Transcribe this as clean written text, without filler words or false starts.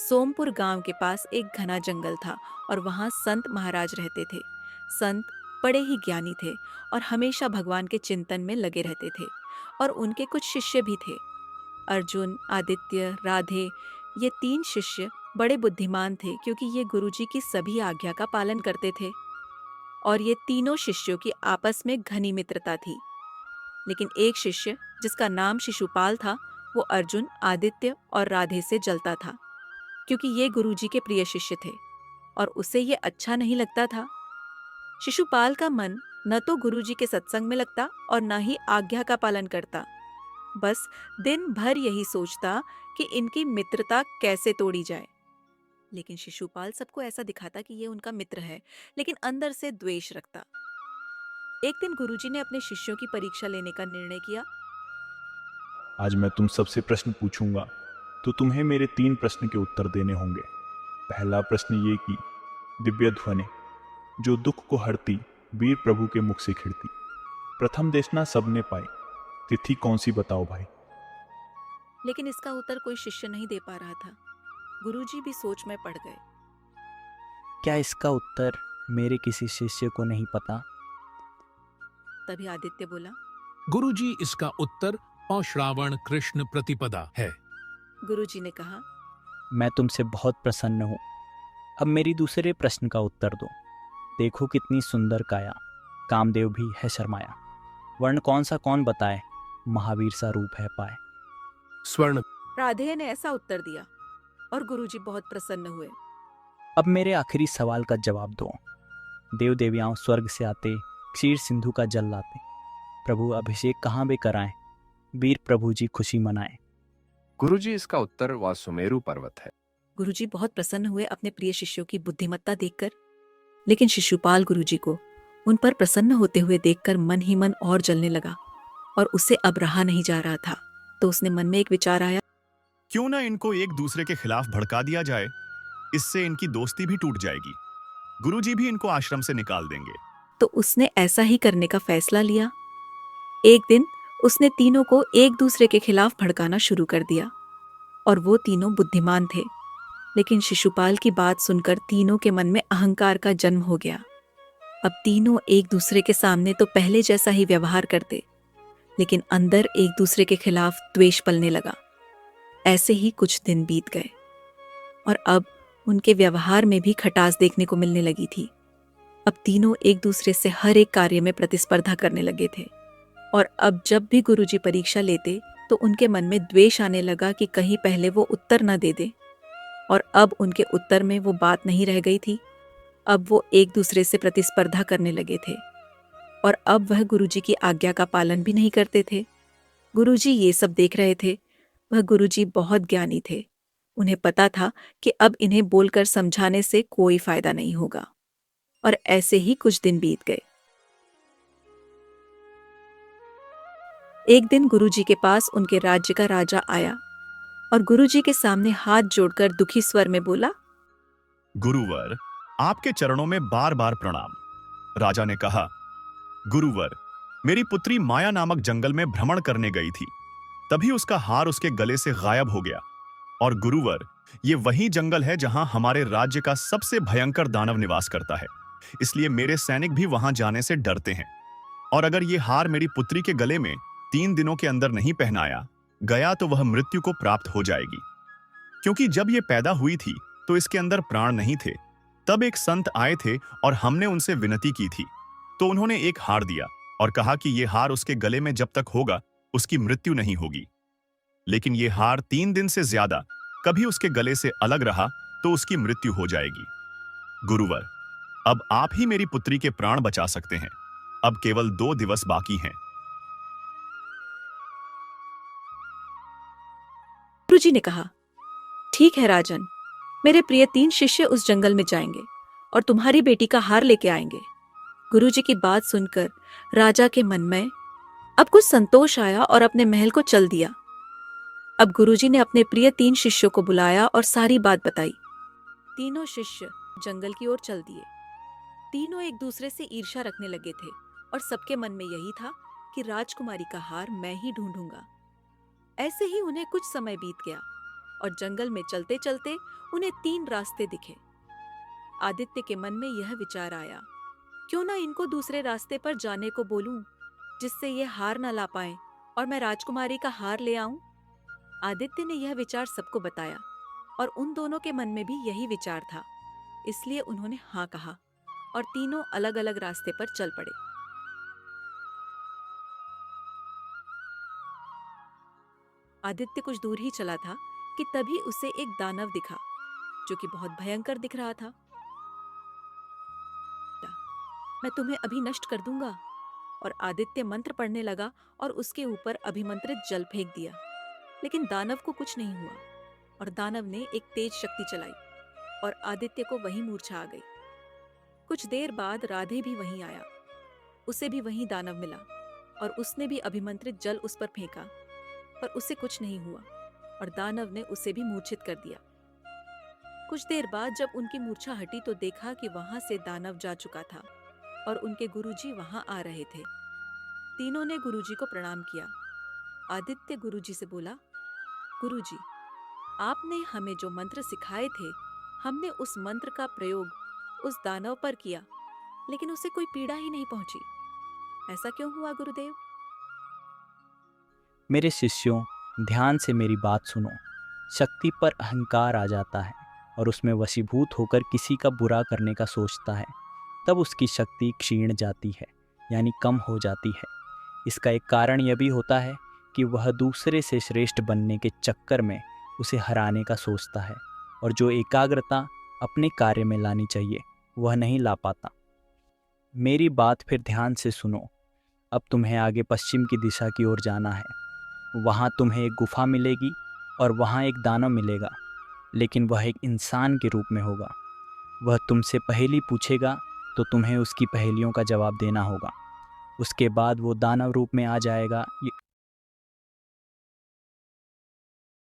सोमपुर गांव के पास एक घना जंगल था और वहां संत महाराज रहते थे। संत बड़े ही ज्ञानी थे और हमेशा भगवान के चिंतन में लगे रहते थे। और उनके कुछ शिष्य भी थे। अर्जुन, आदित्य, राधे, ये तीन शिष्य बड़े बुद्धिमान थे क्योंकि ये गुरुजी की सभी आज्ञा का पालन करते थे। और ये तीनों शिष्यों की आपस में घनी मित्रता थी। लेकिन एक शिष्य जिसका नाम शिशुपाल था, वो अर्जुन, आदित्य और राधे से जलता था क्योंकि ये गुरुजी के प्रिय शिष्य थे और उसे ये अच्छा नहीं लगता था। शिशुपाल का मन न तो गुरुजी के सत्संग में लगता और न ही आज्ञा का पालन करता। बस दिन भर यही सोचता कि इनकी मित्रता कैसे तोड़ी जाए। लेकिन शिशुपाल सबको ऐसा दिखाता कि ये उनका मित्र है, लेकिन अंदर से द्वेष रखता। एक दिन गुरुजी ने अपने शिष्यों की परीक्षा लेने का निर्णय किया। आज मैं तुम सबसे प्रश्न पूछूंगा, तो तुम्हें मेरे 3 प्रश्न के उत्तर देने होंगे। पहला प्रश्न ये कि दिव्य ध्वनि जो दुख को हरती वीर प्रभु के मुख से खिड़ती, प्रथम देशना सबने पाई, तिथि कौन सी बताओ भाई। लेकिन इसका उत्तर कोई शिष्य नहीं दे पा रहा था। गुरुजी भी सोच में पड़ गए। क्या इसका उत्तर मेरे किसी शिष्य को नहीं पता? तभी आदित्य बोला। गुरुजी, इसका उत्तर श्रावण कृष्ण प्रतिपदा है। गुरुजी ने कहा, मैं तुमसे बहुत प्रसन्न हूँ। अब मेरी दूसरे प्रश्न का उत्तर दो। देखो कितनी सुंदर काया, कामदेव भी है शर्माया। वर्ण कौन सा कौन बताए, महावीर सा रूप है पाए। स्वर्ण। राधे ने ऐसा उत्तर दिया और गुरुजी बहुत प्रसन्न हुए। अब मेरे आखिरी सवाल का जवाब दो। देव देवियाँ स्वर्ग से आते, क्षीर सिंधु का जल लाते। प्रभु अभिषेक कहाँ बे कराएं, वीर प्रभु जी खुशी मनाएं। गुरुजी, इसका उत्तर वह सुमेरु पर्वत है। गुरुजी बहुत प्रसन्न हुए अपने प्रिय शिष्यों की बुद्धिमत्ता देखकर। लेकिन शिशुपाल गुरुजी को उन पर प्रसन्न होते हुए देखकर मन ही मन और जलने लगा और उसे अब रहा नहीं जा रहा था। तो उसने मन में एक विचार आया। क्यों ना इनको एक दूसरे के खिलाफ भड़का दिया जाए, इससे इनकी दोस्ती भी टूट जाएगी। गुरुजी भी इनको आश्रम से निकाल देंगे। तो उसने ऐसा ही करने का फैसला लिया। एक दिन उसने तीनों को एक दूसरे के खिलाफ भड़काना शुरू कर दिया और वो तीनों बुद्धिमान थे। लेकिन शिशुपाल की बात सुनकर तीनों के मन में अहंकार का जन्म हो गया। अब तीनों एक दूसरे के सामने तो पहले जैसा ही व्यवहार करते, लेकिन अंदर एक दूसरे के खिलाफ द्वेष पलने लगा। ऐसे ही कुछ दिन बीत गए और अब उनके व्यवहार में भी खटास देखने को मिलने लगी थी। अब तीनों एक दूसरे से हर एक कार्य में प्रतिस्पर्धा करने लगे थे और अब जब भी गुरुजी परीक्षा लेते तो उनके मन में द्वेष आने लगा कि कहीं पहले वो उत्तर न दे दे। और अब उनके उत्तर में वो बात नहीं रह गई थी। अब वो एक दूसरे से प्रतिस्पर्धा करने लगे थे और अब वह गुरुजी की आज्ञा का पालन भी नहीं करते थे। गुरुजी ये सब देख रहे थे। वह गुरुजी बहुत ज्ञानी थे। उन्हें पता था कि अब इन्हें बोलकर समझाने से कोई फायदा नहीं होगा। और ऐसे ही कुछ दिन बीत गए। एक दिन गुरुजी के पास उनके राज्य का राजा आया और गुरुजी के सामने हाथ जोड़कर दुखी स्वर में बोला। गुरुवर, आपके चरणों में बार बार प्रणाम। राजा ने कहा, गुरुवर, मेरी पुत्री माया नामक जंगल में भ्रमण करने गई थी। तभी उसका हार उसके गले से गायब हो गया। और गुरुवर, ये वही जंगल है जहां हमारे राज्य का सबसे भयंकर दानव निवास करता है। इसलिए मेरे सैनिक भी वहां जाने से डरते हैं। और अगर ये हार मेरी पुत्री के गले में 3 दिनों के अंदर नहीं पहनाया गया तो वह मृत्यु को प्राप्त हो जाएगी। क्योंकि जब ये पैदा हुई थी तो इसके अंदर प्राण नहीं थे। तब एक संत आए थे और हमने उनसे विनती की थी, तो उन्होंने एक हार दिया और कहा कि ये हार उसके गले में जब तक होगा उसकी मृत्यु नहीं होगी। लेकिन ये हार 3 दिन से ज्यादा कभी उसके गले से अलग रहा तो उसकी मृत्यु हो जाएगी। गुरुवर, अब आप ही मेरी पुत्री के प्राण बचा सकते हैं। अब केवल 2 दिवस बाकी हैं। गुरुजी ने कहा, ठीक है राजन, मेरे प्रिय 3 शिष्य उस जंगल में जाएंगे और तुम्हारी बेटी का हार लेके आएंगे। गुरुजी की बात सुनकर राजा के मन में अब कुछ संतोष आया और अपने महल को चल दिया। अब गुरुजी ने अपने प्रिय 3 शिष्यों को बुलाया और सारी बात बताई। तीनों शिष्य जंगल की ओर चल दिए। तीनों एक दूसरे से ईर्ष्या रखने लगे थे और सबके मन में यही था कि राजकुमारी का हार मैं ही ढूंढूंगा। ऐसे ही उन्हें कुछ समय बीत गया और जंगल में चलते चलते उन्हें 3 रास्ते दिखे। आदित्य के मन में यह विचार आया, क्यों ना इनको दूसरे रास्ते पर जाने को बोलूं, जिससे ये हार ना ला पाए और मैं राजकुमारी का हार ले आऊं। आदित्य ने यह विचार सबको बताया और उन दोनों के मन में भी यही विचार था, इसलिए उन्होंने हाँ कहा और तीनों अलग अलग रास्ते पर चल पड़े। आदित्य कुछ दूर ही चला था कि तभी उसे एक दानव दिखा, जो कि बहुत भयंकर दिख रहा था। मैं तुम्हें अभी नष्ट कर दूंगा। और आदित्य मंत्र पढ़ने लगा और उसके ऊपर अभिमंत्रित जल फेंक दिया, लेकिन दानव को कुछ नहीं हुआ और दानव ने एक तेज शक्ति चलाई और आदित्य को वहीं मूर्छा आ गई। कुछ देर बाद राधे भी वहीं आया, उसे भी वहीं दानव मिला और उसने भी अभिमंत्रित जल उस पर फेंका, पर उसे कुछ नहीं हुआ और दानव ने उसे भी मूर्छित कर दिया। कुछ देर बाद जब उनकी मूर्छा हटी तो देखा कि वहां से दानव जा चुका था और उनके गुरुजी वहां आ रहे थे। तीनों ने गुरुजी को प्रणाम किया। आदित्य गुरुजी से बोला, गुरुजी, आपने हमें जो मंत्र सिखाए थे, हमने उस मंत्र का प्रयोग उस दानव पर किया, लेकिन उसे कोई पीड़ा ही नहीं पहुंची। ऐसा क्यों हुआ गुरुदेव? मेरे शिष्यों, ध्यान से मेरी बात सुनो। शक्ति पर अहंकार आ जाता है और उसमें वशीभूत होकर किसी का बुरा करने का सोचता है, तब उसकी शक्ति क्षीण जाती है, यानी कम हो जाती है। इसका एक कारण यह भी होता है कि वह दूसरे से श्रेष्ठ बनने के चक्कर में उसे हराने का सोचता है और जो एकाग्रता अपने कार्य में लानी चाहिए वह नहीं ला पाता। मेरी बात फिर ध्यान से सुनो। अब तुम्हें आगे पश्चिम की दिशा की ओर जाना है। वहाँ तुम्हें एक गुफा मिलेगी और वहाँ एक दानव मिलेगा, लेकिन वह एक इंसान के रूप में होगा। वह तुमसे पहेली पूछेगा तो तुम्हें उसकी पहेलियों का जवाब देना होगा। उसके बाद वो दानव रूप में आ जाएगा